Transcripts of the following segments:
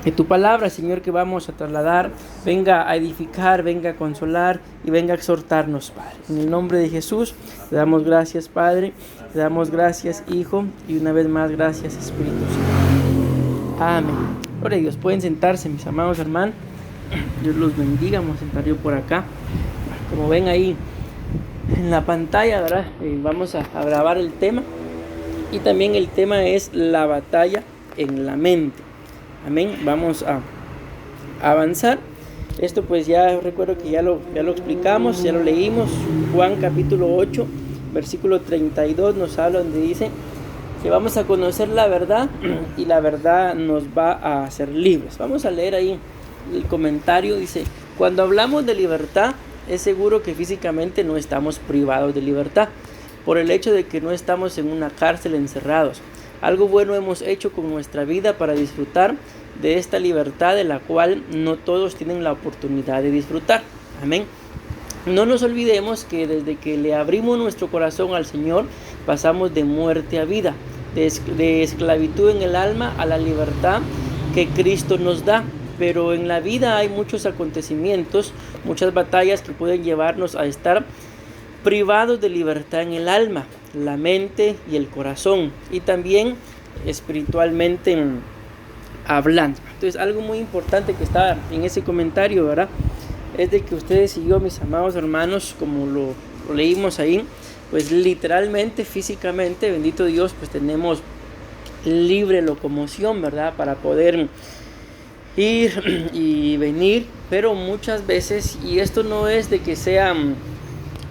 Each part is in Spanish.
Que tu palabra, Señor, que vamos a trasladar, venga a edificar, venga a consolar y venga a exhortarnos, Padre. En el nombre de Jesús, te damos gracias, Padre, te damos gracias, Hijo, y una vez más, gracias, Espíritu Santo. Amén. Gloria a Dios. Pueden sentarse, mis amados hermanos. Dios los bendiga. Vamos a sentar yo por acá. Como ven ahí en la pantalla, ¿verdad? Vamos a grabar el tema. Y también el tema es la batalla en la mente. Amén. Vamos a avanzar. Esto pues ya recuerdo que ya lo explicamos, ya lo leímos. Juan capítulo 8, versículo 32 nos habla donde dice que vamos a conocer la verdad y la verdad nos va a hacer libres. Vamos a leer ahí el comentario. Dice: cuando hablamos de libertad, es seguro que físicamente no estamos privados de libertad, por el hecho de que no estamos en una cárcel encerrados. Algo bueno hemos hecho con nuestra vida para disfrutar de esta libertad de la cual no todos tienen la oportunidad de disfrutar. Amén. No nos olvidemos que desde que le abrimos nuestro corazón al Señor, pasamos de muerte a vida, de esclavitud en el alma a la libertad que Cristo nos da. Pero en la vida hay muchos acontecimientos, muchas batallas que pueden llevarnos a estar privados de libertad en el alma, la mente y el corazón, y también espiritualmente hablando. Entonces, algo muy importante que está en ese comentario, ¿verdad?, es de que ustedes y yo, mis amados hermanos, como lo leímos ahí, pues literalmente, físicamente, bendito Dios, pues tenemos libre locomoción, ¿verdad?, para poder ir y venir. Pero muchas veces, y esto no es de que sea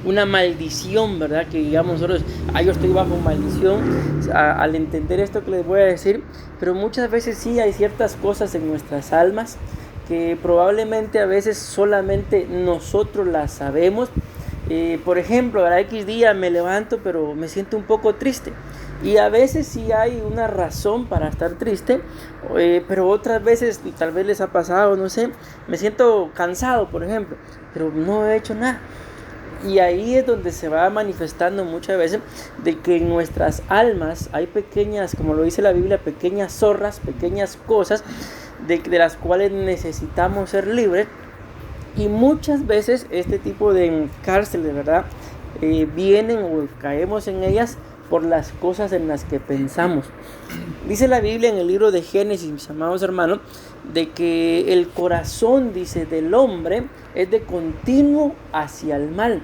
una maldición, ¿verdad?, que digamos nosotros, yo estoy bajo maldición al entender esto que les voy a decir, pero muchas veces sí hay ciertas cosas en nuestras almas que probablemente a veces solamente nosotros las sabemos. Por ejemplo, a X día me levanto pero me siento un poco triste, y a veces sí hay una razón para estar triste, pero otras veces, y tal vez les ha pasado, no sé, me siento cansado, por ejemplo, pero no he hecho nada. Y ahí es donde se va manifestando muchas veces de que en nuestras almas hay pequeñas, como lo dice la Biblia, pequeñas zorras, pequeñas cosas de las cuales necesitamos ser libres. Y muchas veces este tipo de cárceles, ¿verdad?, vienen o caemos en ellas por las cosas en las que pensamos. Dice la Biblia en el libro de Génesis, mis amados hermanos, de que el corazón, dice, del hombre es de continuo hacia el mal.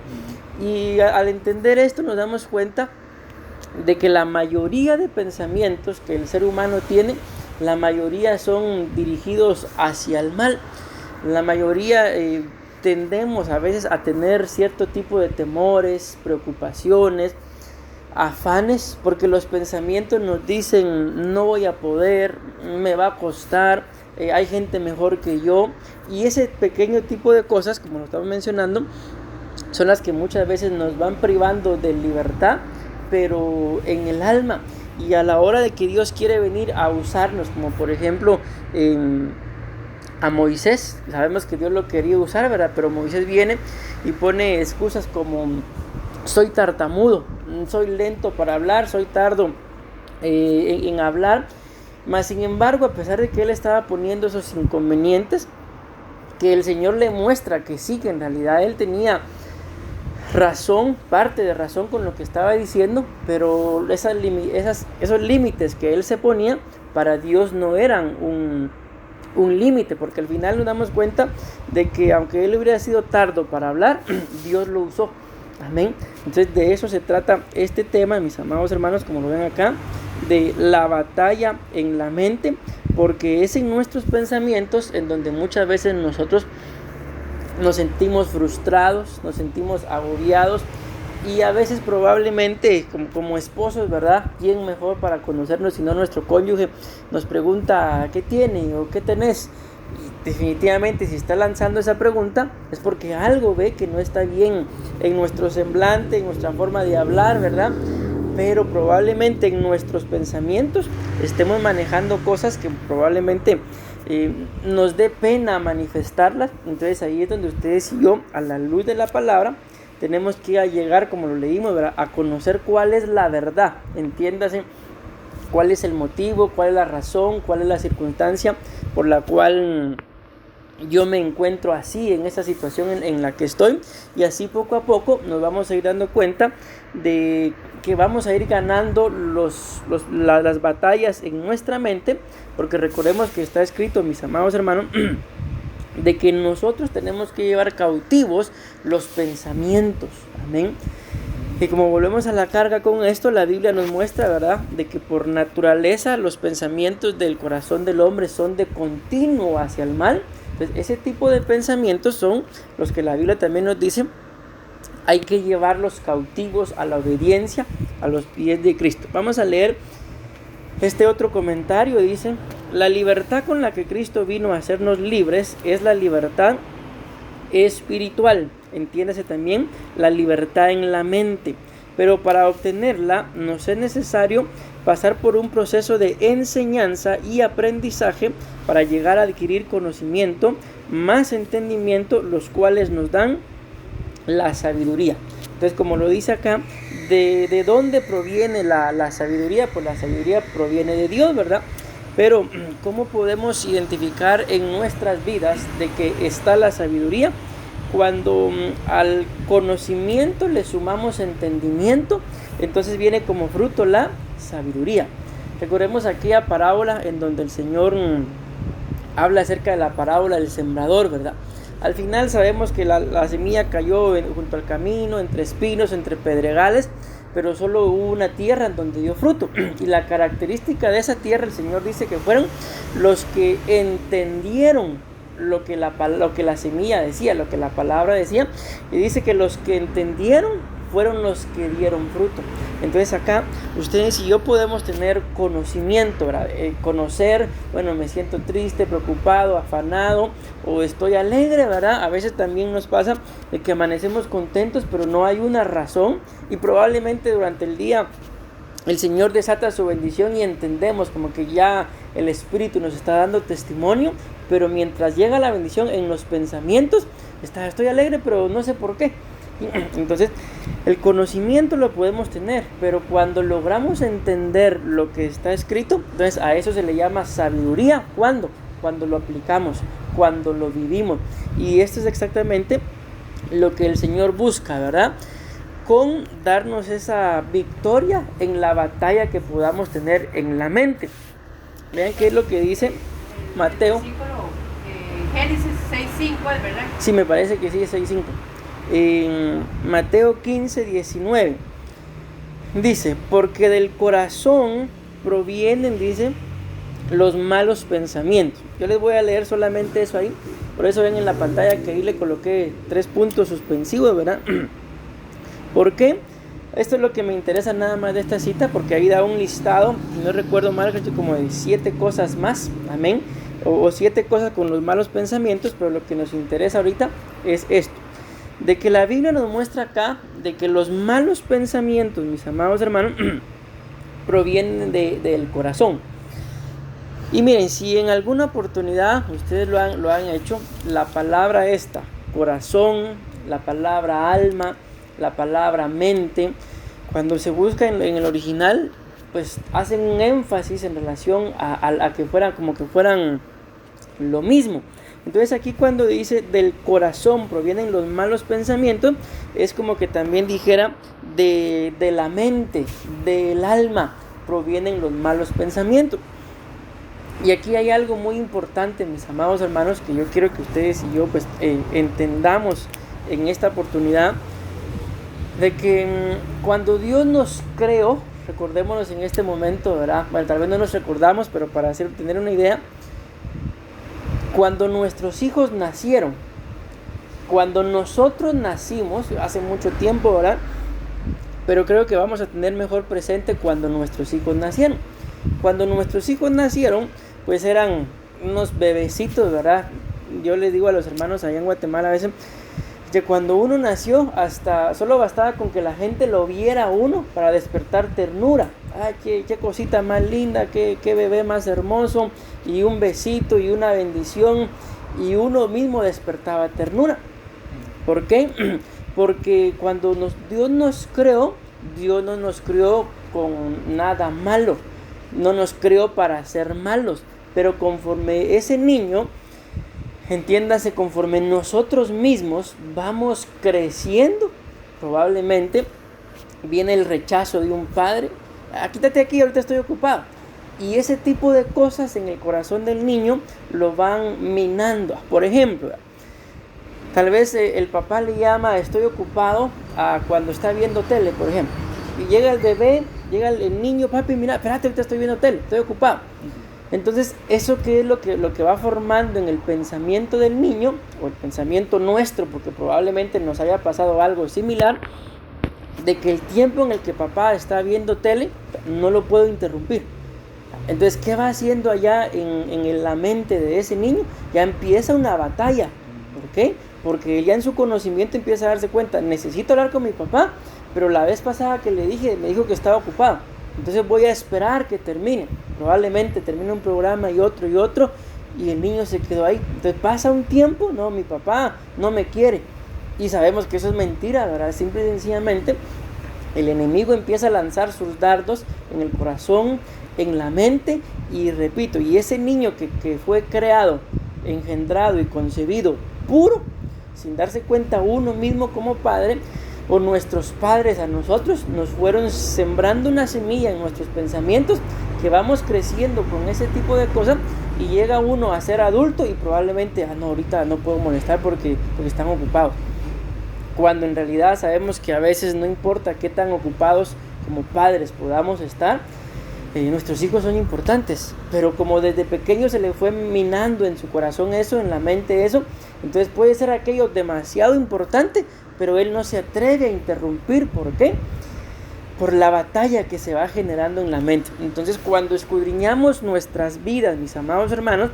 Y al entender esto nos damos cuenta de que la mayoría de pensamientos que el ser humano tiene, la mayoría son dirigidos hacia el mal. La mayoría tendemos a veces a tener cierto tipo de temores, preocupaciones, afanes, porque los pensamientos nos dicen: no voy a poder, me va a costar, hay gente mejor que yo. Y ese pequeño tipo de cosas, como lo estamos mencionando, son las que muchas veces nos van privando de libertad, pero en el alma. Y a la hora de que Dios quiere venir a usarnos, como por ejemplo a Moisés, sabemos que Dios lo quería usar, ¿verdad?, pero Moisés viene y pone excusas como: soy tartamudo, soy lento para hablar, soy tardo en hablar. Mas sin embargo, a pesar de que él estaba poniendo esos inconvenientes, que el Señor le muestra que sí, que en realidad él tenía razón, parte de razón con lo que estaba diciendo, pero esos límites que él se ponía, para Dios no eran un límite, porque al final nos damos cuenta de que aunque él hubiera sido tardo para hablar, Dios lo usó. Amén. Entonces de eso se trata este tema, mis amados hermanos, como lo ven acá, de la batalla en la mente, porque es en nuestros pensamientos en donde muchas veces nosotros nos sentimos frustrados, nos sentimos agobiados, y a veces probablemente como esposos, ¿verdad?, ¿quién mejor para conocernos sino nuestro cónyuge? Nos pregunta: ¿qué tiene o qué tenés? Y definitivamente, si está lanzando esa pregunta, es porque algo ve que no está bien en nuestro semblante, en nuestra forma de hablar, ¿verdad? Pero probablemente en nuestros pensamientos estemos manejando cosas que probablemente nos dé pena manifestarlas. Entonces ahí es donde ustedes y yo, a la luz de la palabra, tenemos que llegar, como lo leímos, ¿verdad?, a conocer cuál es la verdad. Entiéndase, cuál es el motivo, cuál es la razón, cuál es la circunstancia por la cual yo me encuentro así, en esa situación en la que estoy, y así poco a poco nos vamos a ir dando cuenta de que vamos a ir ganando las batallas en nuestra mente, porque recordemos que está escrito, mis amados hermanos, de que nosotros tenemos que llevar cautivos los pensamientos, amén. Y como volvemos a la carga con esto, la Biblia nos muestra, ¿verdad?, de que por naturaleza los pensamientos del corazón del hombre son de continuo hacia el mal. Entonces, ese tipo de pensamientos son los que la Biblia también nos dice, hay que llevarlos cautivos a la obediencia, a los pies de Cristo. Vamos a leer este otro comentario, dice, la libertad con la que Cristo vino a hacernos libres es la libertad espiritual, entiéndase también la libertad en la mente, pero para obtenerla nos es necesario pasar por un proceso de enseñanza y aprendizaje para llegar a adquirir conocimiento, más entendimiento, los cuales nos dan la sabiduría. Entonces, como lo dice acá, ¿de dónde proviene la sabiduría? Pues la sabiduría proviene de Dios, ¿verdad? Pero, ¿cómo podemos identificar en nuestras vidas de que está la sabiduría? Cuando al conocimiento le sumamos entendimiento, entonces viene como fruto la sabiduría. Recordemos aquella parábola en donde el Señor habla acerca de la parábola del sembrador, ¿verdad? Al final sabemos que la semilla cayó junto al camino, entre espinos, entre pedregales, pero solo hubo una tierra en donde dio fruto. Y la característica de esa tierra, el Señor dice que fueron los que entendieron lo que la semilla decía, lo que la palabra decía. Y dice que los que entendieron fueron los que dieron fruto. Entonces acá ustedes y yo podemos tener conocimiento, ¿verdad? Conocer, bueno, me siento triste, preocupado, afanado, o estoy alegre, ¿verdad? A veces también nos pasa de que amanecemos contentos, pero no hay una razón, y probablemente durante el día el Señor desata su bendición y entendemos como que ya el Espíritu nos está dando testimonio, pero mientras llega la bendición en los pensamientos, estoy alegre, pero no sé por qué. Entonces, el conocimiento lo podemos tener, pero cuando logramos entender lo que está escrito, entonces a eso se le llama sabiduría. ¿Cuándo? Cuando lo aplicamos, cuando lo vivimos. Y esto es exactamente lo que el Señor busca, ¿verdad? Con darnos esa victoria en la batalla que podamos tener en la mente. Vean qué es lo que dice Mateo. Génesis 6:5, ¿verdad? Sí, me parece que sí, es 6:5. En Mateo 15:19 dice, porque del corazón provienen, dice, los malos pensamientos. Yo les voy a leer solamente eso ahí, por eso ven en la pantalla que ahí le coloqué 3 puntos suspensivos, ¿verdad? ¿Por qué? Esto es lo que me interesa nada más de esta cita, porque ahí da un listado, no recuerdo mal, como de 7 cosas más, amén, o 7 cosas con los malos pensamientos, pero lo que nos interesa ahorita es esto. De que la Biblia nos muestra acá de que los malos pensamientos, mis amados hermanos, provienen del corazón. Y miren, si en alguna oportunidad ustedes lo han hecho, la palabra esta, corazón, la palabra alma, la palabra mente, cuando se busca en el original, pues hacen un énfasis en relación a que fueran como que fueran lo mismo. Entonces aquí cuando dice del corazón provienen los malos pensamientos, es como que también dijera de la mente, del alma provienen los malos pensamientos. Y aquí hay algo muy importante, mis amados hermanos, que yo quiero que ustedes y yo pues entendamos en esta oportunidad, de que cuando Dios nos creó, recordémonos en este momento, ¿verdad? Bueno, tal vez no nos recordamos, pero para tener una idea, cuando nuestros hijos nacieron, cuando nosotros nacimos, hace mucho tiempo, ¿verdad? Pero creo que vamos a tener mejor presente cuando nuestros hijos nacieron. Cuando nuestros hijos nacieron, pues eran unos bebecitos, ¿verdad? Yo les digo a los hermanos allá en Guatemala a veces, que cuando uno nació, hasta solo bastaba con que la gente lo viera a uno para despertar ternura. Ay, qué cosita más linda, qué bebé más hermoso, y un besito y una bendición, y uno mismo despertaba ternura. ¿Por qué? Porque cuando Dios nos creó, Dios no nos creó con nada malo. no nos creó para ser malos, pero conforme ese niño, entiéndase, conforme nosotros mismos vamos creciendo, probablemente viene el rechazo de un padre. Quítate aquí, ahorita estoy ocupado. Y ese tipo de cosas en el corazón del niño lo van minando. Por ejemplo, tal vez el papá le llama estoy ocupado cuando está viendo tele, por ejemplo. Y llega el bebé, llega el niño, papi, mira, espérate, ahorita estoy viendo tele, estoy ocupado. Entonces, ¿eso qué es lo que va formando en el pensamiento del niño, o el pensamiento nuestro, porque probablemente nos haya pasado algo similar, de que el tiempo en el que papá está viendo tele, no lo puedo interrumpir? Entonces, ¿qué va haciendo allá en la mente de ese niño? Ya empieza una batalla. ¿Por qué? Porque ya en su conocimiento empieza a darse cuenta, necesito hablar con mi papá, pero la vez pasada que le dije, me dijo que estaba ocupado. Entonces voy a esperar que termine. Probablemente termine un programa y otro, y el niño se quedó ahí. Entonces pasa un tiempo, no, mi papá no me quiere. Y sabemos que eso es mentira, ¿verdad? Simple y sencillamente, el enemigo empieza a lanzar sus dardos en el corazón, en la mente, y repito, y ese niño que fue creado, engendrado y concebido puro, sin darse cuenta uno mismo como padre, o nuestros padres a nosotros, nos fueron sembrando una semilla en nuestros pensamientos, que vamos creciendo con ese tipo de cosas, y llega uno a ser adulto y probablemente, no, ahorita no puedo molestar porque están ocupados. Cuando en realidad sabemos que a veces no importa qué tan ocupados como padres podamos estar, nuestros hijos son importantes, pero como desde pequeño se le fue minando en su corazón eso, en la mente eso, entonces puede ser aquello demasiado importante, pero él no se atreve a interrumpir. ¿Por qué? Por la batalla que se va generando en la mente. Entonces, cuando escudriñamos nuestras vidas, mis amados hermanos,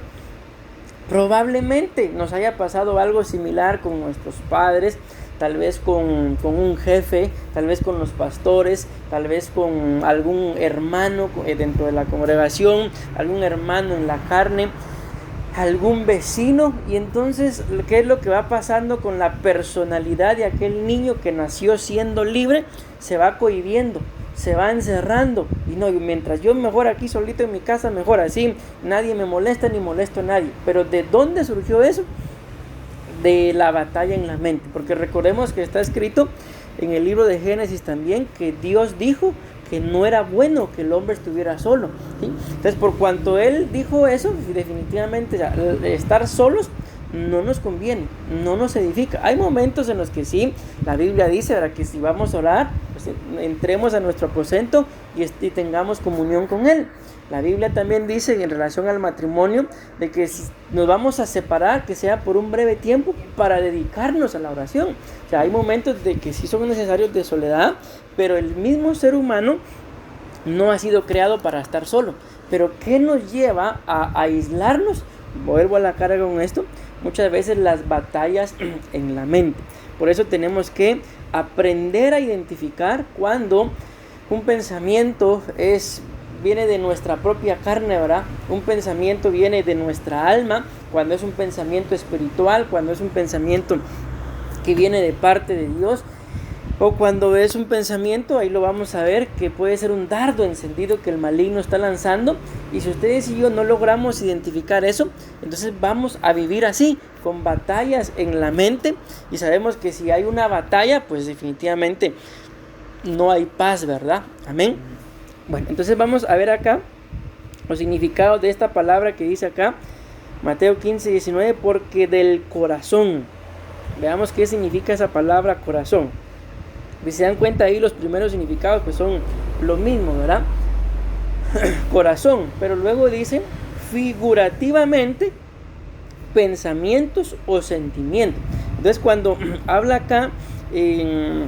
probablemente nos haya pasado algo similar con nuestros padres, tal vez con un jefe, tal vez con los pastores, tal vez con algún hermano dentro de la congregación, algún hermano en la carne, algún vecino. Y entonces, ¿qué es lo que va pasando con la personalidad de aquel niño que nació siendo libre? Se va cohibiendo, se va encerrando, y no, mientras yo mejor aquí solito en mi casa, mejor así, nadie me molesta ni molesto a nadie. Pero ¿de dónde surgió eso? De la batalla en la mente, porque recordemos que está escrito en el libro de Génesis también que Dios dijo que no era bueno que el hombre estuviera solo, ¿sí? Entonces, por cuanto Él dijo eso, definitivamente estar solos no nos conviene, no nos edifica. Hay momentos en los que sí, la Biblia dice, ¿verdad?, que si vamos a orar, pues entremos a nuestro aposento y tengamos comunión con Él. La Biblia también dice en relación al matrimonio de que si nos vamos a separar, que sea por un breve tiempo para dedicarnos a la oración. O sea, hay momentos de que sí son necesarios de soledad, pero el mismo ser humano no ha sido creado para estar solo. Pero ¿qué nos lleva a aislarnos? Vuelvo a la carga con esto. Muchas veces las batallas en la mente. Por eso tenemos que aprender a identificar cuando un pensamiento viene de nuestra propia carne, ¿verdad? Un pensamiento viene de nuestra alma, cuando es un pensamiento espiritual, cuando es un pensamiento que viene de parte de Dios, o cuando es un pensamiento, ahí lo vamos a ver, que puede ser un dardo encendido que el maligno está lanzando. Y si ustedes y yo no logramos identificar eso, entonces vamos a vivir así, con batallas en la mente, y sabemos que si hay una batalla, pues definitivamente no hay paz, ¿verdad? Amén. Bueno, entonces vamos a ver acá los significados de esta palabra que dice acá, Mateo 15:19, porque del corazón. Veamos qué significa esa palabra corazón. Si se dan cuenta ahí, los primeros significados pues son lo mismo, ¿verdad? Corazón, pero luego dice figurativamente pensamientos o sentimientos. Entonces, cuando habla acá en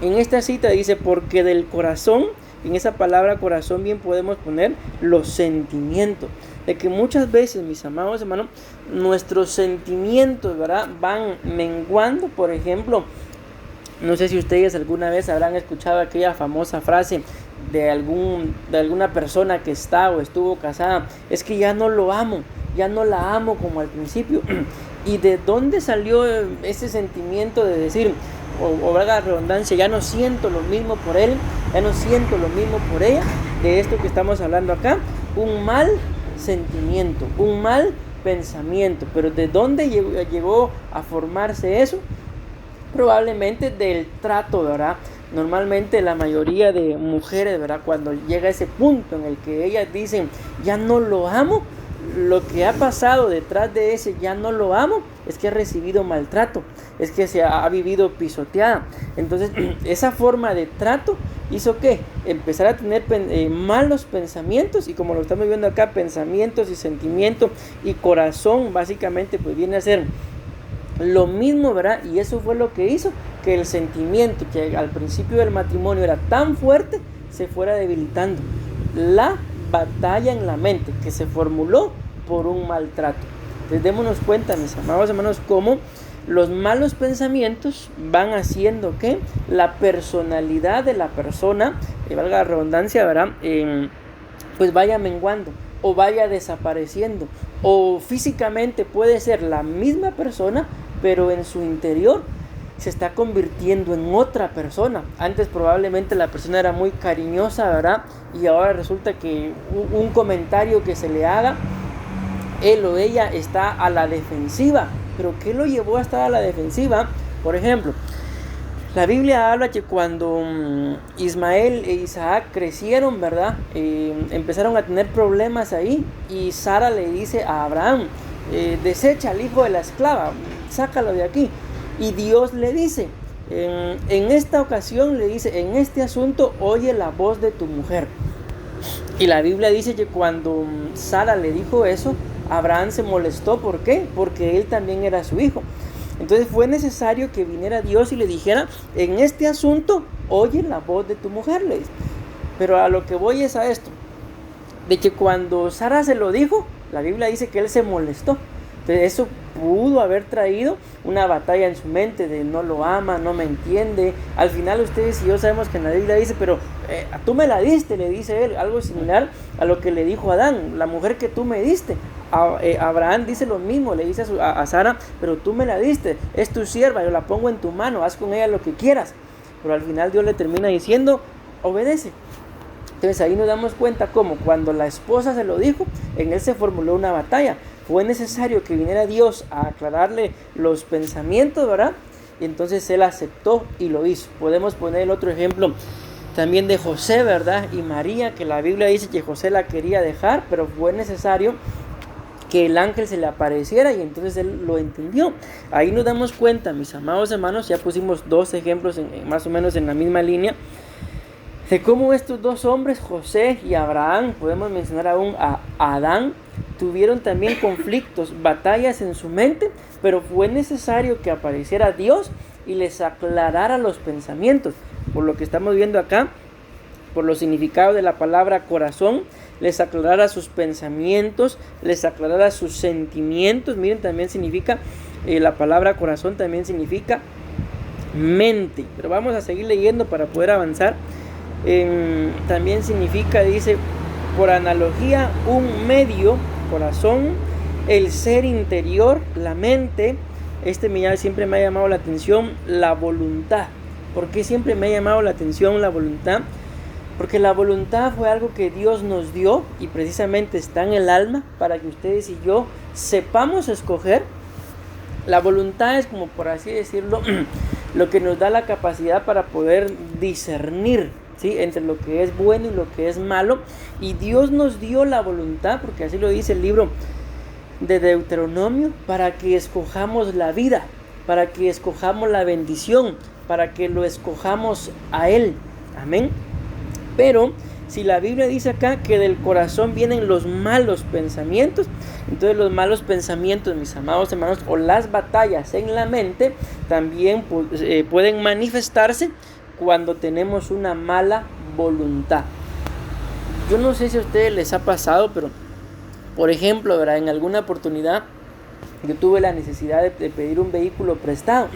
esta cita, dice porque del corazón, en esa palabra corazón bien podemos poner los sentimientos. De que muchas veces, mis amados hermanos, nuestros sentimientos, ¿verdad?, van menguando. Por ejemplo, no sé si ustedes alguna vez habrán escuchado aquella famosa frase de alguna persona que está o estuvo casada: es que ya no lo amo, ya no la amo como al principio. ¿Y de dónde salió ese sentimiento de decir, o valga la redundancia, ya no siento lo mismo por él, ya no siento lo mismo por ella? de esto que estamos hablando acá? Un mal sentimiento, un mal pensamiento. Pero ¿de dónde llegó a formarse eso? Probablemente del trato, ¿verdad? Normalmente la mayoría de mujeres, ¿verdad? Cuando llega ese punto en el que ellas dicen, ya no lo amo, lo que ha pasado detrás de ese ya no lo amo es que ha recibido maltrato, es que se ha vivido pisoteada. Entonces esa forma de trato hizo que empezar a tener malos pensamientos, y como lo estamos viendo acá, pensamientos y sentimientos y corazón básicamente pues viene a ser lo mismo, ¿verdad? Y eso fue lo que hizo que el sentimiento que al principio del matrimonio era tan fuerte se fuera debilitando. La batalla en la mente que se formuló por un maltrato. Entonces démonos cuenta, mis amados hermanos, cómo los malos pensamientos van haciendo que la personalidad de la persona, valga la redundancia, ¿verdad? Pues vaya menguando o vaya desapareciendo, o físicamente puede ser la misma persona, pero en su interior se está convirtiendo en otra persona. Antes probablemente la persona era muy cariñosa, ¿verdad? Y ahora resulta que un comentario que se le haga, él o ella está a la defensiva. ¿Pero qué lo llevó a estar a la defensiva? Por ejemplo, la Biblia habla que cuando Ismael e Isaac crecieron, ¿verdad? Empezaron a tener problemas ahí, y Sara le dice a Abraham, desecha al hijo de la esclava, sácalo de aquí. Y Dios le dice, en esta ocasión le dice, en este asunto oye la voz de tu mujer. Y la Biblia dice que cuando Sara le dijo eso, Abraham se molestó. ¿Por qué? Porque él también era su hijo. Entonces fue necesario que viniera Dios y le dijera, en este asunto oye la voz de tu mujer, le dice. Pero a lo que voy es a esto, de que cuando Sara se lo dijo, la Biblia dice que él se molestó. Entonces eso pudo haber traído una batalla en su mente de no lo ama, no me entiende. Al final ustedes y yo sabemos que en la Biblia dice, pero tú me la diste, le dice él, algo similar a lo que le dijo a Adán, la mujer que tú me diste. Abraham dice lo mismo, le dice a Sara, pero tú me la diste, es tu sierva, yo la pongo en tu mano, haz con ella lo que quieras. Pero al final Dios le termina diciendo, obedece. Entonces ahí nos damos cuenta cómo cuando la esposa se lo dijo, en él se formuló una batalla. Fue necesario que viniera Dios a aclararle los pensamientos, ¿verdad? Y entonces él aceptó y lo hizo. Podemos poner el otro ejemplo también de José, ¿verdad? Y María, que la Biblia dice que José la quería dejar, pero fue necesario que el ángel se le apareciera, y entonces él lo entendió. Ahí nos damos cuenta, mis amados hermanos, ya pusimos dos ejemplos más o menos en la misma línea, de cómo estos dos hombres, José y Abraham, podemos mencionar aún a Adán, tuvieron también conflictos, batallas en su mente, pero fue necesario que apareciera Dios y les aclarara los pensamientos. Por lo que estamos viendo acá, por los significados de la palabra corazón, les aclarara sus pensamientos, les aclarara sus sentimientos. Miren, también significa, la palabra corazón también significa mente. Pero vamos a seguir leyendo para poder avanzar. También significa, dice, por analogía, un medio, corazón, el ser interior, la mente. Siempre me ha llamado la atención la voluntad. ¿Por qué siempre me ha llamado la atención la voluntad? Porque la voluntad fue algo que Dios nos dio y precisamente está en el alma para que ustedes y yo sepamos escoger. La voluntad es, como por así decirlo, lo que nos da la capacidad para poder discernir, ¿sí?, entre lo que es bueno y lo que es malo. Y Dios nos dio la voluntad, porque así lo dice el libro de Deuteronomio, para que escojamos la vida, para que escojamos la bendición, para que lo escojamos a Él. Amén. Pero si la Biblia dice acá que del corazón vienen los malos pensamientos, entonces los malos pensamientos, mis amados hermanos, o las batallas en la mente también pueden manifestarse cuando tenemos una mala voluntad. Yo no sé si a ustedes les ha pasado, pero por ejemplo, ¿verdad?, en alguna oportunidad yo tuve la necesidad de pedir un vehículo prestado.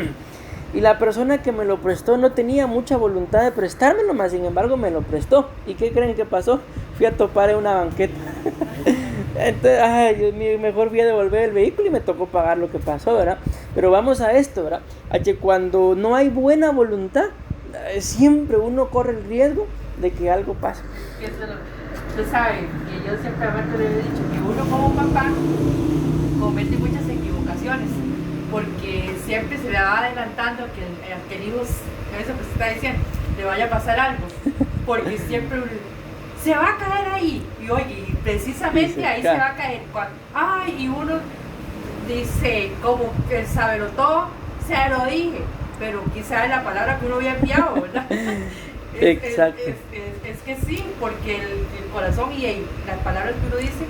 Y la persona que me lo prestó no tenía mucha voluntad de prestármelo, más sin embargo me lo prestó. ¿Y qué creen que pasó? Fui a topar en una banqueta. Entonces, Dios mío, mejor fui a devolver el vehículo y me tocó pagar lo que pasó, ¿verdad? Pero vamos a esto, ¿verdad? A que cuando no hay buena voluntad, siempre uno corre el riesgo de que algo pase. Usted sabe que yo siempre a Marco le he dicho que uno como papá comete muchas equivocaciones porque siempre se le va adelantando que el hijo, eso que se está diciendo, le vaya a pasar algo, porque siempre se va a caer ahí, y oye, y precisamente ahí se va a caer, y uno dice, como que saberlo todo, se lo dije, pero quizás es la palabra que uno había enviado, ¿verdad? Exacto. Es que sí, porque el corazón y las palabras que uno dice.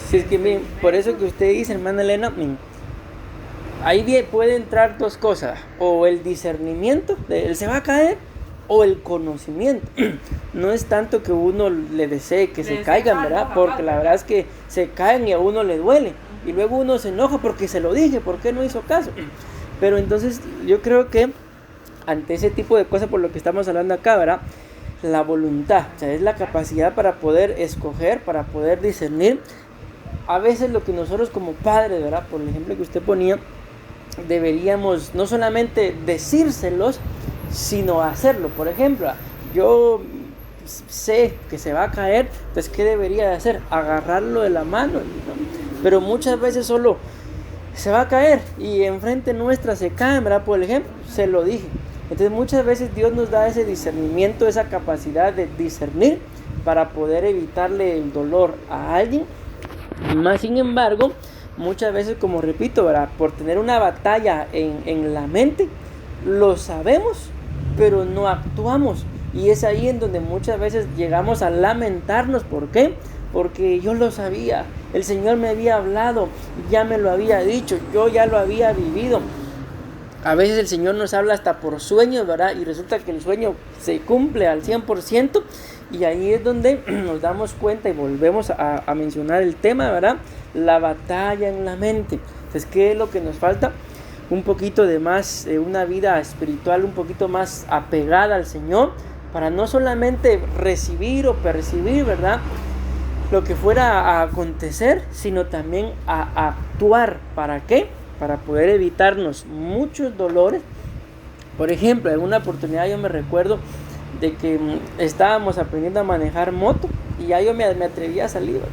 Sí, es que bien, por eso que usted dice, hermana Elena, ahí bien puede entrar dos cosas, o el discernimiento, él se va a caer, o el conocimiento. No es tanto que uno le desee que se caigan, ¿verdad? Porque la verdad es que se caen y a uno le duele, y luego uno se enoja porque se lo dije, ¿por qué no hizo caso? Pero entonces yo creo que ante ese tipo de cosas, por lo que estamos hablando acá, ¿verdad? La voluntad, o sea, es la capacidad para poder escoger, para poder discernir. A veces lo que nosotros como padres, ¿verdad? Por el ejemplo que usted ponía, deberíamos no solamente decírselos, sino hacerlo. Por ejemplo, yo sé que se va a caer, entonces ¿qué debería de hacer? Agarrarlo de la mano, ¿no? Pero muchas veces solo se va a caer y enfrente nuestra se cae, ¿verdad? Por ejemplo, se lo dije. Entonces muchas veces Dios nos da ese discernimiento, esa capacidad de discernir para poder evitarle el dolor a alguien. Más sin embargo, muchas veces, como repito, ¿verdad? Por tener una batalla en la mente, lo sabemos, pero no actuamos. Y es ahí en donde muchas veces llegamos a lamentarnos. ¿Por qué? Porque yo lo sabía, el Señor me había hablado, ya me lo había dicho, yo ya lo había vivido. A veces el Señor nos habla hasta por sueños, ¿verdad? Y resulta que el sueño se cumple al 100%, y ahí es donde nos damos cuenta y volvemos a mencionar el tema, ¿verdad? La batalla en la mente. Entonces, ¿qué es lo que nos falta? Un poquito de más, una vida espiritual un poquito más apegada al Señor, para no solamente recibir o percibir, ¿verdad?, lo que fuera a acontecer, sino también a actuar. ¿Para qué? Para poder evitarnos muchos dolores. Por ejemplo, en una oportunidad yo me recuerdo de que estábamos aprendiendo a manejar moto y ya yo me atreví a salir, ¿verdad?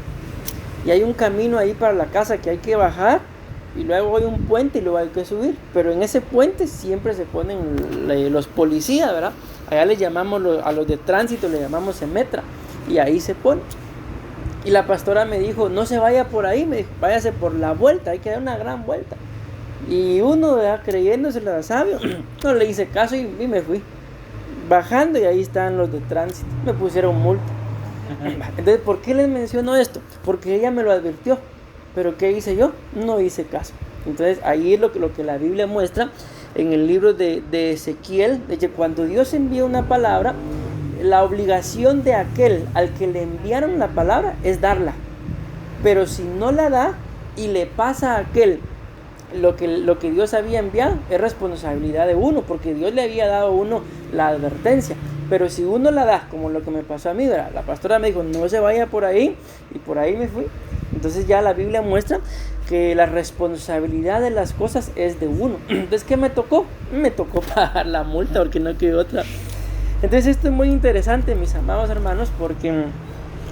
Y hay un camino ahí para la casa que hay que bajar, y luego hay un puente y luego hay que subir, pero en ese puente siempre se ponen los policías, ¿verdad? Allá les llamamos, a los de tránsito le llamamos Semetra, y ahí se ponen. Y la pastora me dijo, no se vaya por ahí, me dijo, váyase por la vuelta, hay que dar una gran vuelta. Y uno, ¿verdad?, creyéndose la sabio, no le hice caso y me fui bajando, y ahí están los de tránsito, me pusieron multa. Entonces, ¿por qué les menciono esto? Porque ella me lo advirtió, pero ¿qué hice yo? No hice caso. Entonces ahí es lo que la Biblia muestra en el libro de Ezequiel, de que cuando Dios envía una palabra, la obligación de aquel al que le enviaron la palabra es darla. Pero si no la da y le pasa a aquel lo que Dios había enviado, es responsabilidad de uno, porque Dios le había dado a uno la advertencia. Pero si uno la da, como lo que me pasó a mí, ¿verdad? La pastora me dijo, no se vaya por ahí, y por ahí me fui. Entonces ya la Biblia muestra que la responsabilidad de las cosas es de uno. Entonces, ¿qué me tocó? Me tocó pagar la multa, porque no quedó otra. Entonces esto es muy interesante, mis amados hermanos, porque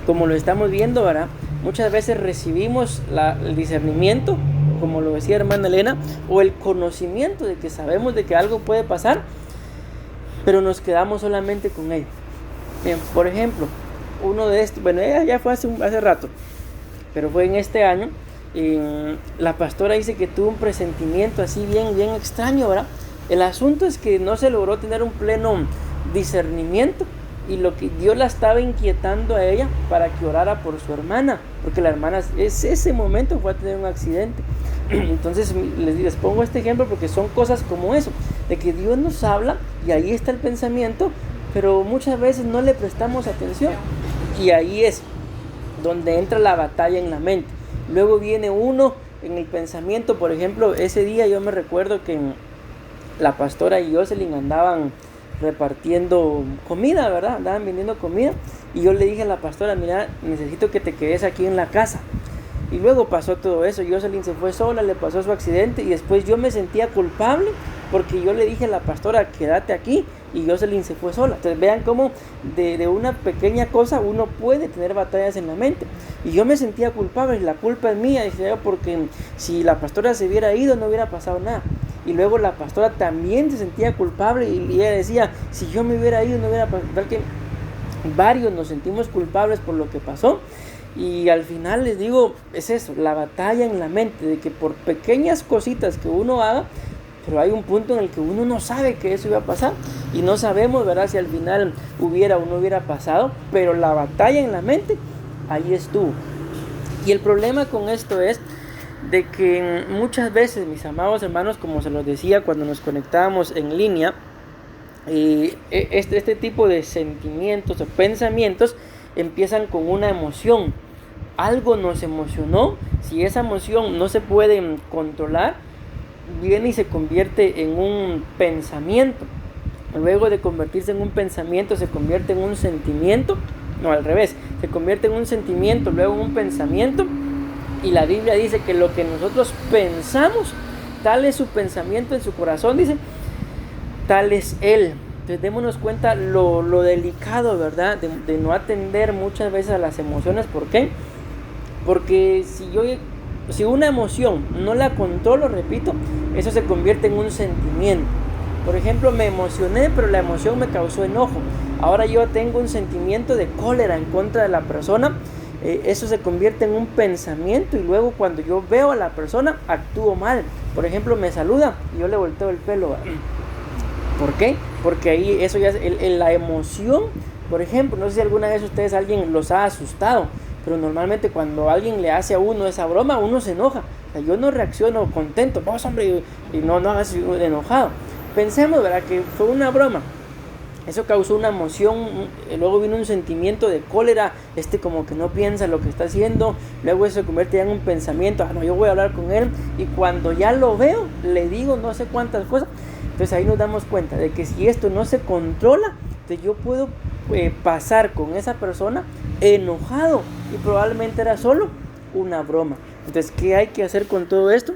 como lo estamos viendo, ¿verdad?, muchas veces recibimos el discernimiento, como lo decía hermana Elena, o el conocimiento de que sabemos de que algo puede pasar, pero nos quedamos solamente con ello. Bien, por ejemplo, uno de estos, bueno, ya fue hace rato, pero fue en este año, la pastora dice que tuvo un presentimiento así bien extraño, ¿verdad? El asunto es que no se logró tener un pleno discernimiento, y lo que Dios la estaba inquietando a ella para que orara por su hermana, porque la hermana ese momento fue a tener un accidente. Entonces les pongo este ejemplo porque son cosas como eso, de que Dios nos habla y ahí está el pensamiento, pero muchas veces no le prestamos atención, y ahí es donde entra la batalla en la mente. Luego viene uno en el pensamiento. Por ejemplo, ese día yo me recuerdo que la pastora y Jocelyn andaban repartiendo comida, ¿verdad? Andaban vendiendo comida, y yo le dije a la pastora, mira, necesito que te quedes aquí en la casa. Y luego pasó todo eso, Jocelyn se fue sola, le pasó su accidente, y después yo me sentía culpable porque yo le dije a la pastora, quédate aquí, y Jocelyn se fue sola. Entonces vean cómo de una pequeña cosa uno puede tener batallas en la mente. Y yo me sentía culpable, la culpa es mía, decía, porque si la pastora se hubiera ido no hubiera pasado nada. Y luego la pastora también se sentía culpable y ella decía, si yo me hubiera ido no hubiera pasado. Tal que varios nos sentimos culpables por lo que pasó. Y al final les digo, es eso, la batalla en la mente, de que por pequeñas cositas que uno haga, pero hay un punto en el que uno no sabe que eso iba a pasar y no sabemos, ¿verdad?, si al final hubiera o no hubiera pasado, pero la batalla en la mente, ahí estuvo. Y el problema con esto es de que muchas veces, mis amados hermanos, como se los decía cuando nos conectábamos en línea, este tipo de sentimientos o pensamientos empiezan con una emoción. Algo nos emocionó, si esa emoción no se puede controlar, viene y se convierte en un pensamiento. Luego de convertirse en un pensamiento, se convierte en un sentimiento. No, al revés, se convierte en un sentimiento, luego en un pensamiento. Y la Biblia dice que lo que nosotros pensamos, tal es su pensamiento en su corazón, dice, tal es él. Entonces démonos cuenta lo delicado, ¿verdad?, de no atender muchas veces a las emociones. ¿Por qué? Porque si una emoción no la controlo, repito, eso se convierte en un sentimiento. Por ejemplo, me emocioné, pero la emoción me causó enojo. Ahora yo tengo un sentimiento de cólera en contra de la persona. Eso se convierte en un pensamiento y luego cuando yo veo a la persona, actúo mal. Por ejemplo, me saluda y yo le volteo el pelo. ¿Por qué? Porque ahí eso ya es la emoción. Por ejemplo, no sé si alguna vez alguien los ha asustado, pero normalmente cuando alguien le hace a uno esa broma, uno se enoja. O sea, yo no reacciono contento, vos hombre, y no hagas enojado. Pensemos, ¿verdad?, que fue una broma. Eso causó una emoción, luego vino un sentimiento de cólera, como que no piensa lo que está haciendo, luego eso se convierte ya en un pensamiento, no, yo voy a hablar con él, y cuando ya lo veo, le digo no sé cuántas cosas. Entonces ahí nos damos cuenta de que si esto no se controla, entonces yo puedo pasar con esa persona enojado y probablemente era solo una broma. Entonces, ¿qué hay que hacer con todo esto?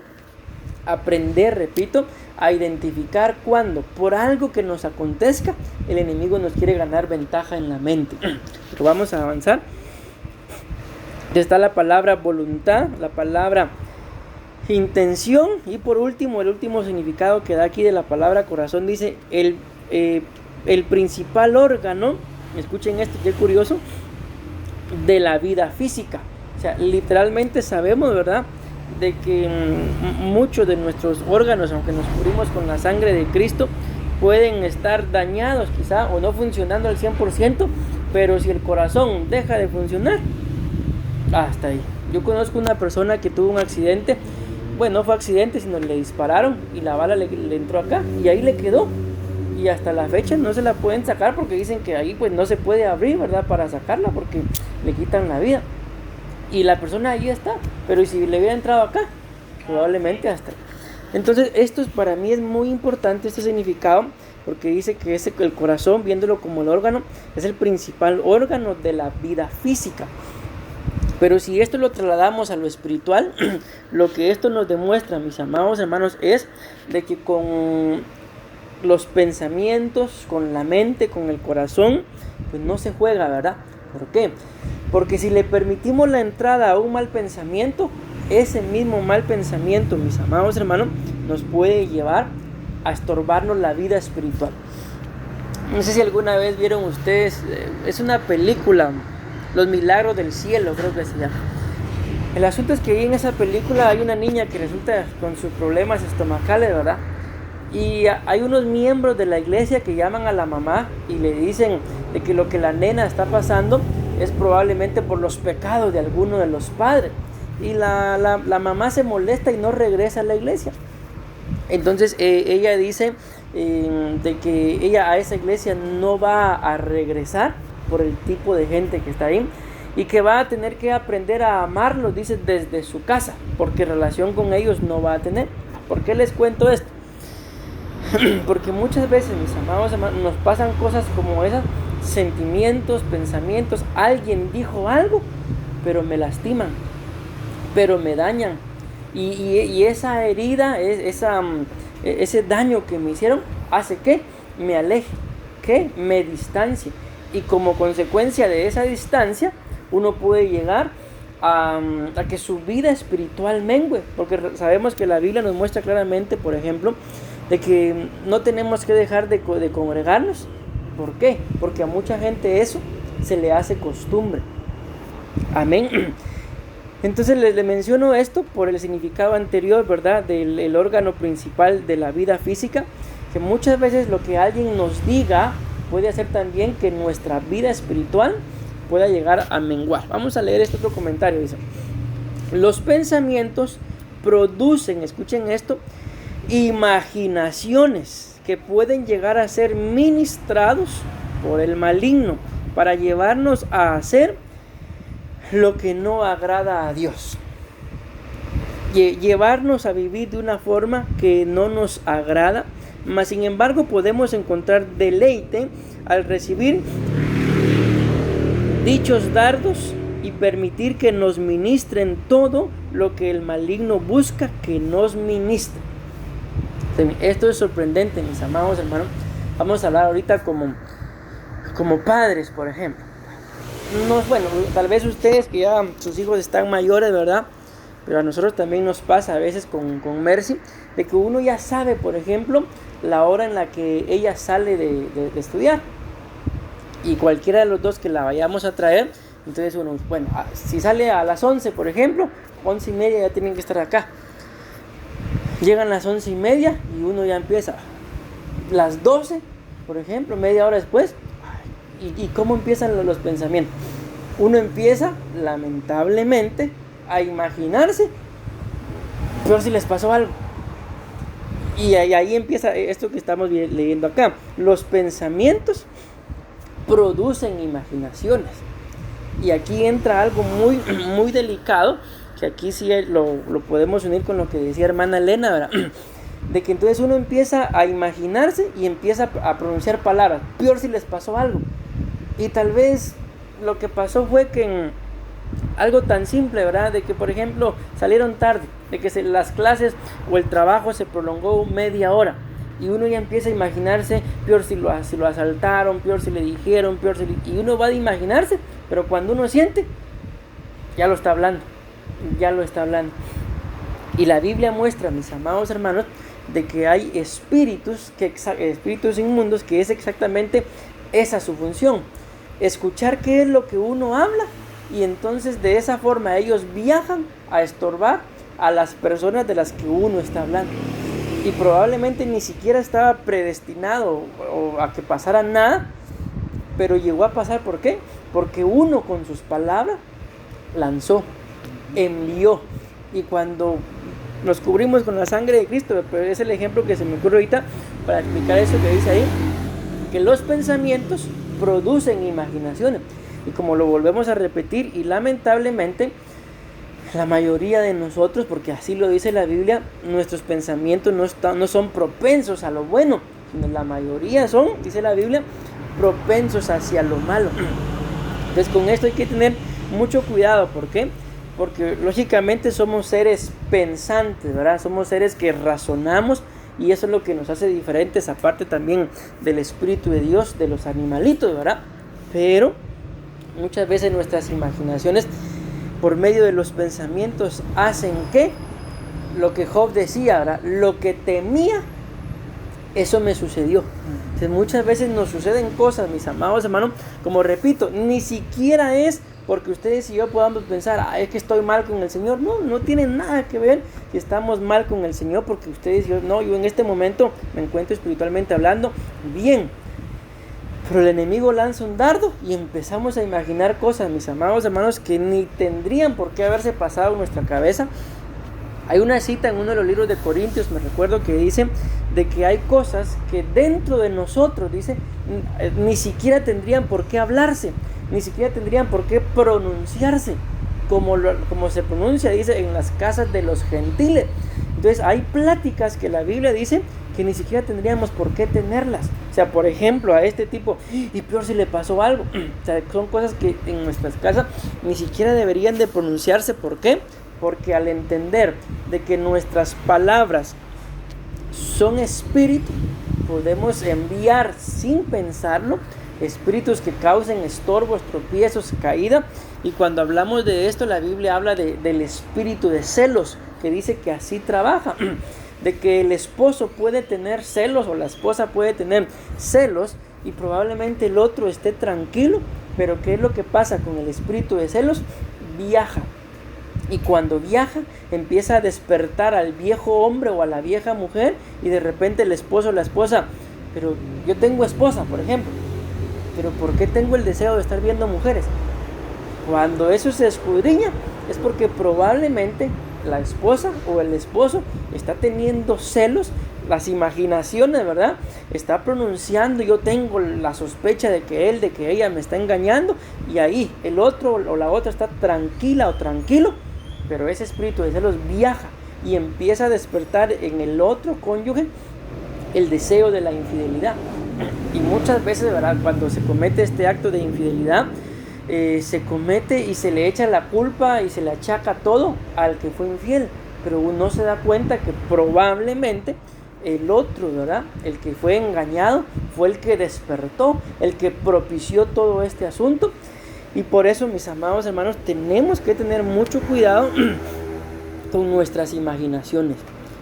Aprender, repito, a identificar cuando por algo que nos acontezca el enemigo nos quiere ganar ventaja en la mente. Pero vamos a avanzar. Está la palabra voluntad, la palabra intención y por último, el último significado que da aquí de la palabra corazón, dice el principal órgano, escuchen esto, qué curioso, de la vida física. O sea, literalmente sabemos, ¿verdad?, de que muchos de nuestros órganos, aunque nos cubrimos con la sangre de Cristo, pueden estar dañados quizá o no funcionando al 100%, pero si el corazón deja de funcionar, hasta ahí. Yo conozco una persona que tuvo un accidente, bueno, no fue accidente, sino le dispararon y la bala le entró acá y ahí le quedó. Y hasta la fecha no se la pueden sacar porque dicen que ahí pues no se puede abrir, ¿verdad?, para sacarla porque le quitan la vida. Y la persona ahí está, pero si le hubiera entrado acá, probablemente hasta. Entonces esto para mí es muy importante, este significado, porque dice que el corazón, viéndolo como el órgano, es el principal órgano de la vida física. Pero si esto lo trasladamos a lo espiritual, lo que esto nos demuestra, mis amados hermanos, es de que con los pensamientos, con la mente, con el corazón, pues no se juega, ¿verdad? ¿Por qué? Porque si le permitimos la entrada a un mal pensamiento, ese mismo mal pensamiento, mis amados hermanos, nos puede llevar a estorbarnos la vida espiritual. No sé si alguna vez vieron ustedes, es una película, Los Milagros del Cielo, creo que se llama. El asunto es que ahí en esa película hay una niña que resulta con sus problemas estomacales, ¿verdad? Y hay unos miembros de la iglesia que llaman a la mamá y le dicen de que lo que la nena está pasando es probablemente por los pecados de alguno de los padres. Y la mamá se molesta y no regresa a la iglesia. Entonces ella dice de que ella a esa iglesia no va a regresar por el tipo de gente que está ahí y que va a tener que aprender a amarlos, dice, desde su casa, porque relación con ellos no va a tener. ¿Por qué les cuento esto? Porque muchas veces, mis amados hermanos, nos pasan cosas como esas, sentimientos, pensamientos, alguien dijo algo, pero me lastiman, pero me dañan, y esa herida, ese daño que me hicieron, hace que me aleje. ¿qué? Me distancie. Y como consecuencia de esa distancia, uno puede llegar a que su vida espiritual mengue, porque sabemos que la Biblia nos muestra claramente, por ejemplo, de que no tenemos que dejar de congregarnos. ¿Por qué? Porque a mucha gente eso se le hace costumbre. Amén. Entonces le menciono esto por el significado anterior, ¿verdad? Del órgano principal de la vida física, que muchas veces lo que alguien nos diga puede hacer también que nuestra vida espiritual pueda llegar a menguar. Vamos a leer este otro comentario. Dice: los pensamientos producen, escuchen esto, imaginaciones que pueden llegar a ser ministrados por el maligno para llevarnos a hacer lo que no agrada a Dios, llevarnos a vivir de una forma que no nos agrada, mas sin embargo podemos encontrar deleite al recibir dichos dardos y permitir que nos ministren todo lo que el maligno busca que nos ministre. Esto es sorprendente, mis amados hermanos. Vamos a hablar ahorita como padres, por ejemplo. Bueno, tal vez ustedes que ya sus hijos están mayores, ¿verdad? Pero a nosotros también nos pasa a veces con Mercy, de que uno ya sabe, por ejemplo, la hora en la que ella sale de estudiar. Y cualquiera de los dos que la vayamos a traer, entonces uno, bueno, si sale a las 11, por ejemplo, 11:30 ya tienen que estar acá. Llegan las 11:30 y uno ya empieza. Las 12, por ejemplo, media hora después. ¿Y cómo empiezan los pensamientos? Uno empieza, lamentablemente, a imaginarse, pero si les pasó algo. Y ahí empieza esto que estamos leyendo acá. Los pensamientos producen imaginaciones. Y aquí entra algo muy, muy delicado, que aquí sí lo podemos unir con lo que decía hermana Elena, ¿verdad? De que entonces uno empieza a imaginarse y empieza a pronunciar palabras. Peor si les pasó algo. Y tal vez lo que pasó fue que algo tan simple, ¿verdad? De que, por ejemplo, salieron tarde, de que las clases o el trabajo se prolongó media hora. Y uno ya empieza a imaginarse, peor si lo asaltaron, peor si le dijeron, y uno va a imaginarse, pero cuando uno siente, ya lo está hablando. Y la Biblia muestra, mis amados hermanos, de que hay espíritus inmundos, que es exactamente esa su función. Escuchar qué es lo que uno habla, y entonces de esa forma ellos viajan a estorbar a las personas de las que uno está hablando. Y probablemente ni siquiera estaba predestinado a que pasara nada, pero llegó a pasar. ¿Por qué? Porque uno con sus palabras lanzó, envió. Y cuando nos cubrimos con la sangre de Cristo, pero es el ejemplo que se me ocurre ahorita para explicar eso que dice ahí, que los pensamientos producen imaginaciones. Y como lo volvemos a repetir, y lamentablemente la mayoría de nosotros, porque así lo dice la Biblia, nuestros pensamientos no son propensos a lo bueno, sino la mayoría son, dice la Biblia, propensos hacia lo malo. Entonces con esto hay que tener mucho cuidado. ¿Por qué? Porque lógicamente somos seres pensantes, ¿verdad? Somos seres que razonamos, y eso es lo que nos hace diferentes, aparte también del Espíritu de Dios, de los animalitos, ¿verdad? Pero muchas veces nuestras imaginaciones, por medio de los pensamientos, hacen que lo que Job decía, ¿verdad? Lo que temía, eso me sucedió. Entonces, muchas veces nos suceden cosas, mis amados hermanos, como repito, ni siquiera es porque ustedes y yo podamos pensar, es que estoy mal con el Señor. No tiene nada que ver si estamos mal con el Señor, porque ustedes y yo, yo en este momento me encuentro espiritualmente hablando bien. Pero el enemigo lanza un dardo y empezamos a imaginar cosas, mis amados hermanos, que ni tendrían por qué haberse pasado en nuestra cabeza. Hay una cita en uno de los libros de Corintios, me recuerdo, que dice de que hay cosas que dentro de nosotros, dice, ni siquiera tendrían por qué hablarse, ni siquiera tendrían por qué pronunciarse, como se pronuncia, dice, en las casas de los gentiles. Entonces hay pláticas que la Biblia dice que ni siquiera tendríamos por qué tenerlas. O sea, por ejemplo, a este tipo, y peor si le pasó algo. O sea, son cosas que en nuestras casas ni siquiera deberían de pronunciarse. ¿Por qué? Porque al entender de que nuestras palabras son espíritu, podemos enviar sin pensarlo espíritus que causen estorbos, tropiezos, caída. Y cuando hablamos de esto, la Biblia habla del espíritu de celos, que dice que así trabaja, de que el esposo puede tener celos o la esposa puede tener celos y probablemente el otro esté tranquilo, pero ¿qué es lo que pasa con el espíritu de celos? Viaja. Y cuando viaja, empieza a despertar al viejo hombre o a la vieja mujer, y de repente el esposo o la esposa, pero yo tengo esposa, por ejemplo, pero ¿por qué tengo el deseo de estar viendo mujeres? Cuando eso se escudriña, es porque probablemente la esposa o el esposo está teniendo celos, las imaginaciones, ¿verdad? Está pronunciando, yo tengo la sospecha de que él, de que ella me está engañando, y ahí el otro o la otra está tranquila o tranquilo, pero ese espíritu de celos viaja y empieza a despertar en el otro cónyuge el deseo de la infidelidad. Y muchas veces, ¿verdad?, cuando se comete este acto de infidelidad, se comete y se le echa la culpa y se le achaca todo al que fue infiel, pero uno se da cuenta que probablemente el otro, ¿verdad?, el que fue engañado, fue el que despertó, el que propició todo este asunto. Y por eso, mis amados hermanos, tenemos que tener mucho cuidado con nuestras imaginaciones.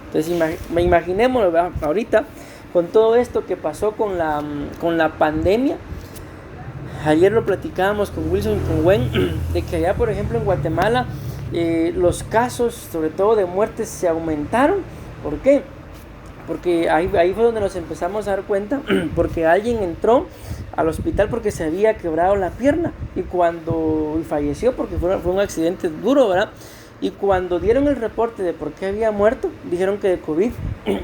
Entonces, imaginémonos, ¿verdad?, ahorita con todo esto que pasó con la pandemia. Ayer lo platicábamos con Wilson y con Gwen, de que allá, por ejemplo, en Guatemala, los casos, sobre todo de muertes, se aumentaron. ¿Por qué? Porque ahí fue donde nos empezamos a dar cuenta, porque alguien entró al hospital porque se había quebrado la pierna y falleció porque fue un accidente duro, ¿verdad? Y cuando dieron el reporte de por qué había muerto, dijeron que de COVID.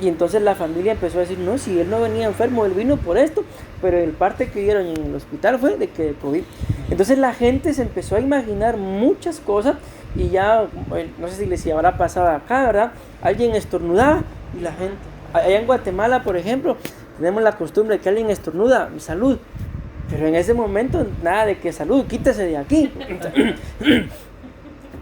Y entonces la familia empezó a decir, no, si él no venía enfermo, él vino por esto, pero el parte que dieron en el hospital fue de que de COVID. Entonces la gente se empezó a imaginar muchas cosas y ya, no sé si les habrá pasado acá, ¿verdad? Alguien estornudaba y la gente, allá en Guatemala, por ejemplo, tenemos la costumbre de que alguien estornuda, salud. Pero en ese momento, nada de que salud, quítese de aquí.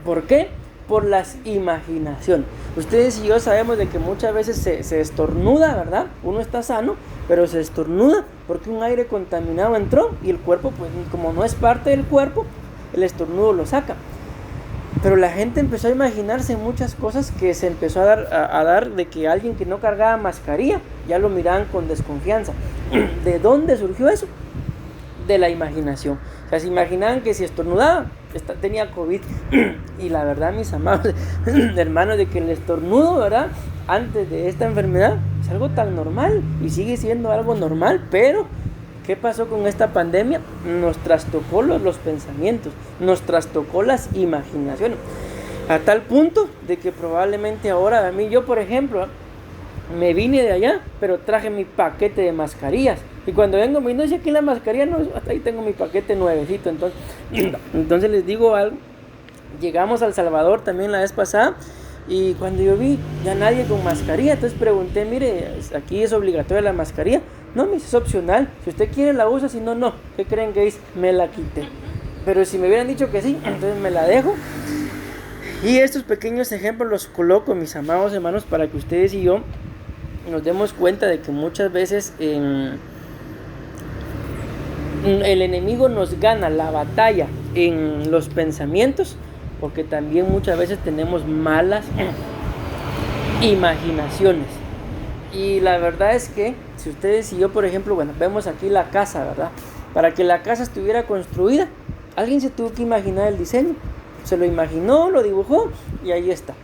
¿Por qué? Por las imaginaciones. Ustedes y yo sabemos de que muchas veces se estornuda, ¿verdad? Uno está sano, pero se estornuda porque un aire contaminado entró y el cuerpo, pues como no es parte del cuerpo, el estornudo lo saca. Pero la gente empezó a imaginarse muchas cosas, que se empezó a dar de que alguien que no cargaba mascarilla ya lo miraban con desconfianza. ¿De dónde surgió eso? De la imaginación. O sea, se imaginaban que si estornudaba tenía COVID. Y la verdad, mis amados hermanos, de que el estornudo, ¿verdad?, antes de esta enfermedad es algo tan normal y sigue siendo algo normal. Pero ¿qué pasó con esta pandemia? Nos trastocó los pensamientos, nos trastocó las imaginaciones, a tal punto de que probablemente ahora, yo por ejemplo, me vine de allá, pero traje mi paquete de mascarillas. Y cuando vengo, me dice aquí la mascarilla, no, hasta ahí tengo mi paquete nuevecito. Entonces les digo algo. Llegamos a El Salvador también la vez pasada, y cuando yo vi ya nadie con mascarilla, entonces pregunté, mire, aquí es obligatoria la mascarilla. No, me dice, es opcional, si usted quiere la usa, si no, no. ¿Qué creen que hice? Me la quité. Pero si me hubieran dicho que sí, entonces me la dejo. Y estos pequeños ejemplos los coloco, mis amados hermanos, para que ustedes y yo nos demos cuenta de que muchas veces el enemigo nos gana la batalla en los pensamientos, porque también muchas veces tenemos malas imaginaciones. Y la verdad es que si ustedes y yo, por ejemplo, vemos aquí la casa, ¿verdad? Para que la casa estuviera construida, alguien se tuvo que imaginar el diseño, se lo imaginó, lo dibujó y ahí está.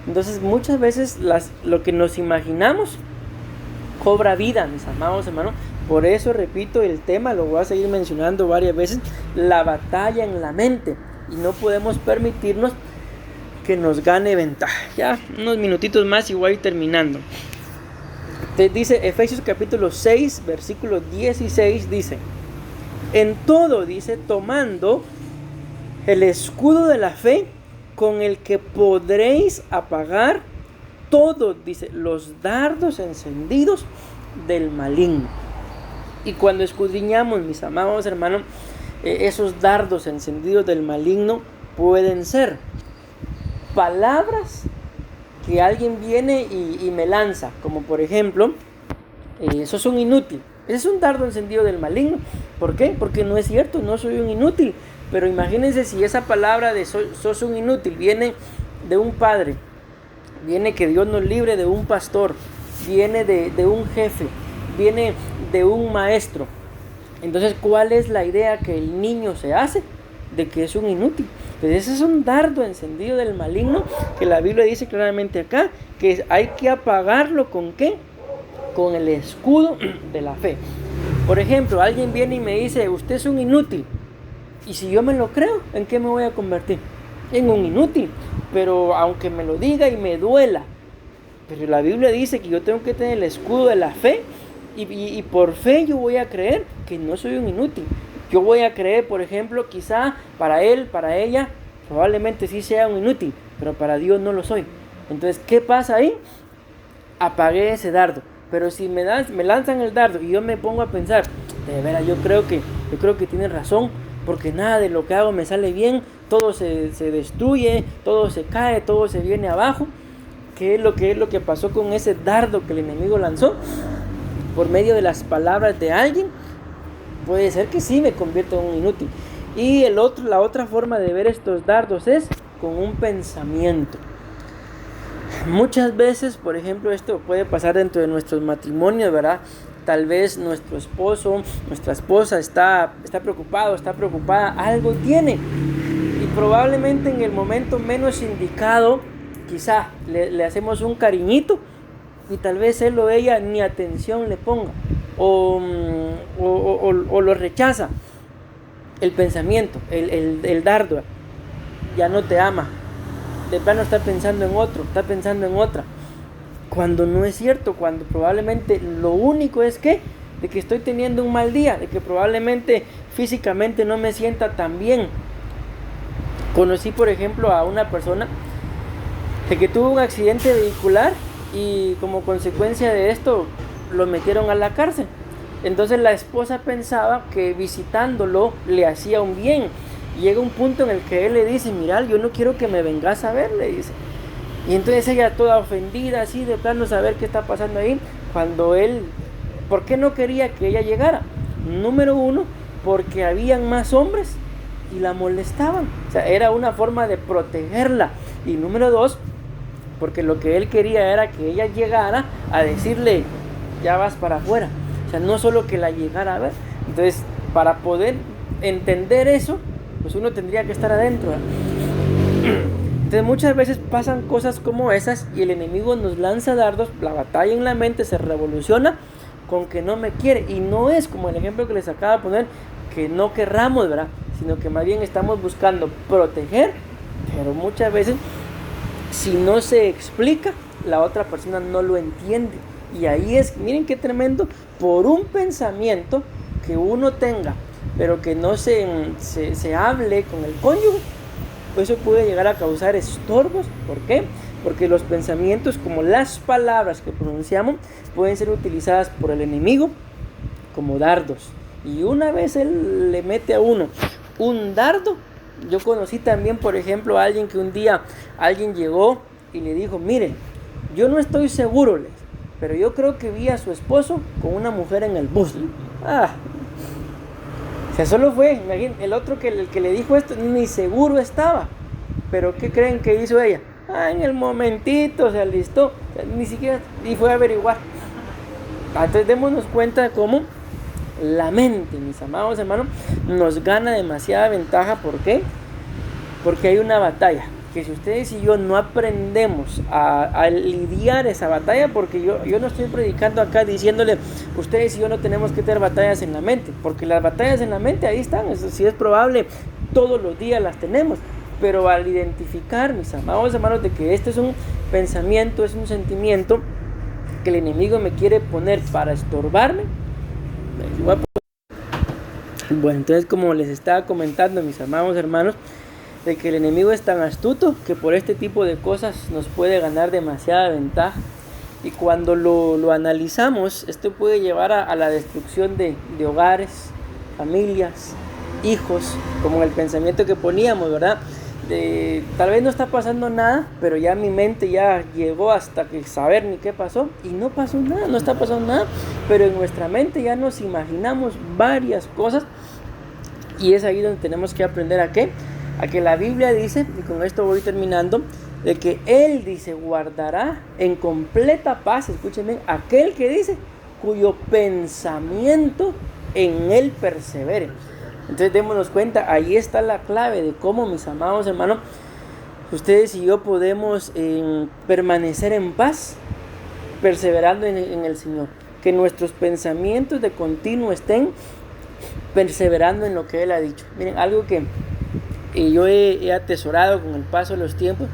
Entonces muchas veces lo que nos imaginamos cobra vida, mis amados hermanos. Por eso repito el tema, lo voy a seguir mencionando varias veces, la batalla en la mente, y no podemos permitirnos que nos gane ventaja. Ya unos minutitos más y voy a ir terminando. Te dice Efesios capítulo 6 versículo 16, dice: en todo, dice, tomando el escudo de la fe, con el que podréis apagar todos, dice, los dardos encendidos del maligno. Y cuando escudriñamos, mis amados hermanos, esos dardos encendidos del maligno pueden ser palabras que alguien viene y me lanza, como por ejemplo, sos un inútil. Ese es un dardo encendido del maligno. ¿Por qué? Porque no es cierto, no soy un inútil. Pero imagínense si esa palabra de sos un inútil viene de un padre, viene, que Dios nos libre, de un pastor, viene de un jefe, viene de un maestro. Entonces, ¿cuál es la idea que el niño se hace? De que es un inútil. Entonces, ese es un dardo encendido del maligno que la Biblia dice claramente acá, que hay que apagarlo ¿con qué? Con el escudo de la fe. Por ejemplo, alguien viene y me dice, usted es un inútil. Y si yo me lo creo, ¿en qué me voy a convertir? En un inútil. Pero aunque me lo diga y me duela, pero la Biblia dice que yo tengo que tener el escudo de la fe y por fe yo voy a creer que no soy un inútil. Yo voy a creer, por ejemplo, quizá para él, para ella, probablemente sí sea un inútil, pero para Dios no lo soy. Entonces, ¿qué pasa ahí? Apagué ese dardo. Pero si me lanzan el dardo y yo me pongo a pensar, de veras, yo creo que tienen razón, porque nada de lo que hago me sale bien, todo se destruye, todo se cae, todo se viene abajo. ¿Qué es lo que pasó con ese dardo que el enemigo lanzó? Por medio de las palabras de alguien, puede ser que sí me convierta en un inútil. Y la otra forma de ver estos dardos es con un pensamiento. Muchas veces, por ejemplo, esto puede pasar dentro de nuestros matrimonios, ¿verdad? Tal vez nuestro esposo, nuestra esposa está preocupado, está preocupada, algo tiene. Y probablemente en el momento menos indicado, quizá le hacemos un cariñito y tal vez él o ella ni atención le ponga o lo rechaza. El pensamiento, el dardo, ya no te ama. De plano está pensando en otro, está pensando en otra. Cuando no es cierto, cuando probablemente lo único es de que estoy teniendo un mal día, de que probablemente físicamente no me sienta tan bien. Conocí, por ejemplo, a una persona de que tuvo un accidente vehicular y como consecuencia de esto lo metieron a la cárcel. Entonces la esposa pensaba que visitándolo le hacía un bien. Llega un punto en el que él le dice, mira, yo no quiero que me vengas a ver, le dice. Y entonces ella toda ofendida, así de plano saber qué está pasando ahí, cuando él, ¿por qué no quería que ella llegara? Número uno, porque habían más hombres y la molestaban. O sea, era una forma de protegerla. Y número dos, porque lo que él quería era que ella llegara a decirle, ya vas para afuera. O sea, no solo que la llegara a ver. Entonces, para poder entender eso, pues uno tendría que estar adentro. Entonces muchas veces pasan cosas como esas y el enemigo nos lanza dardos, la batalla en la mente se revoluciona con que no me quiere. Y no es como el ejemplo que les acabo de poner, que no querramos, ¿verdad? Sino que más bien estamos buscando proteger, pero muchas veces si no se explica, la otra persona no lo entiende. Y ahí es, miren qué tremendo, por un pensamiento que uno tenga, pero que no se hable con el cónyuge, eso puede llegar a causar estorbos. ¿Por qué? Porque los pensamientos, como las palabras que pronunciamos, pueden ser utilizadas por el enemigo como dardos. Y una vez él le mete a uno un dardo, yo conocí también, por ejemplo, a alguien que un día alguien llegó y le dijo, mire, yo no estoy seguro, pero yo creo que vi a su esposo con una mujer en el bus. O sea, solo fue, imagínate, el otro el que le dijo esto ni seguro estaba. Pero ¿qué creen que hizo ella? En el momentito se alistó, o sea, ni siquiera, y fue a averiguar. Entonces démonos cuenta cómo la mente, mis amados hermanos, nos gana demasiada ventaja. ¿Por qué? Porque hay una batalla que si ustedes y yo no aprendemos a lidiar esa batalla, porque yo no estoy predicando acá diciéndole, ustedes y yo no tenemos que tener batallas en la mente, porque las batallas en la mente ahí están, eso sí es probable, todos los días las tenemos, pero al identificar, mis amados hermanos, de que este es un pensamiento, es un sentimiento que el enemigo me quiere poner para estorbarme, bueno, entonces como les estaba comentando, mis amados hermanos, de que el enemigo es tan astuto que por este tipo de cosas nos puede ganar demasiada ventaja. Y cuando lo analizamos, esto puede llevar a la destrucción de hogares, familias, hijos, como el pensamiento que poníamos, ¿verdad? tal vez no está pasando nada, pero ya mi mente ya llegó hasta que saber ni qué pasó y no pasó nada, no está pasando nada, pero en nuestra mente ya nos imaginamos varias cosas y es ahí donde tenemos que aprender a que la Biblia dice, y con esto voy terminando, de que Él dice guardará en completa paz, escúchenme, aquel que dice cuyo pensamiento en Él persevere. Entonces démonos cuenta, ahí está la clave de cómo, mis amados hermanos, ustedes y yo podemos permanecer en paz, perseverando en el Señor. Que nuestros pensamientos de continuo estén perseverando en lo que Él ha dicho. Miren, algo que yo he atesorado con el paso de los tiempos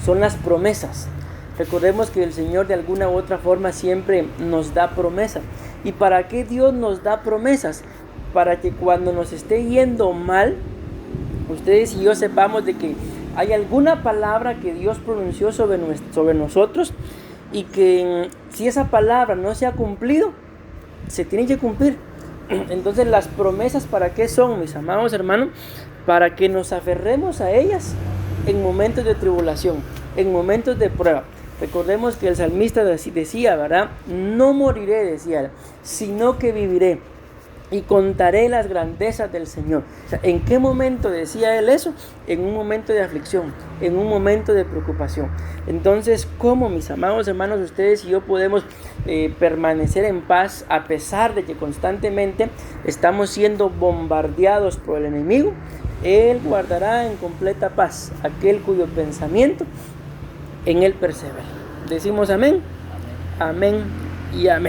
son las promesas. Recordemos que el Señor de alguna u otra forma siempre nos da promesas. ¿Y para qué Dios nos da promesas? Para que cuando nos esté yendo mal, ustedes y yo sepamos de que hay alguna palabra que Dios pronunció sobre nosotros y que si esa palabra no se ha cumplido, se tiene que cumplir. Entonces las promesas, ¿para qué son, mis amados hermanos? Para que nos aferremos a ellas en momentos de tribulación, en momentos de prueba. Recordemos que el salmista decía, ¿verdad? No moriré, decía él, sino que viviré y contaré las grandezas del Señor. O sea, ¿en qué momento decía él eso? En un momento de aflicción, en un momento de preocupación. Entonces, ¿cómo, mis amados hermanos, ustedes y yo podemos permanecer en paz a pesar de que constantemente estamos siendo bombardeados por el enemigo? Él guardará en completa paz aquel cuyo pensamiento en Él persevera. Decimos amén, amén y amén.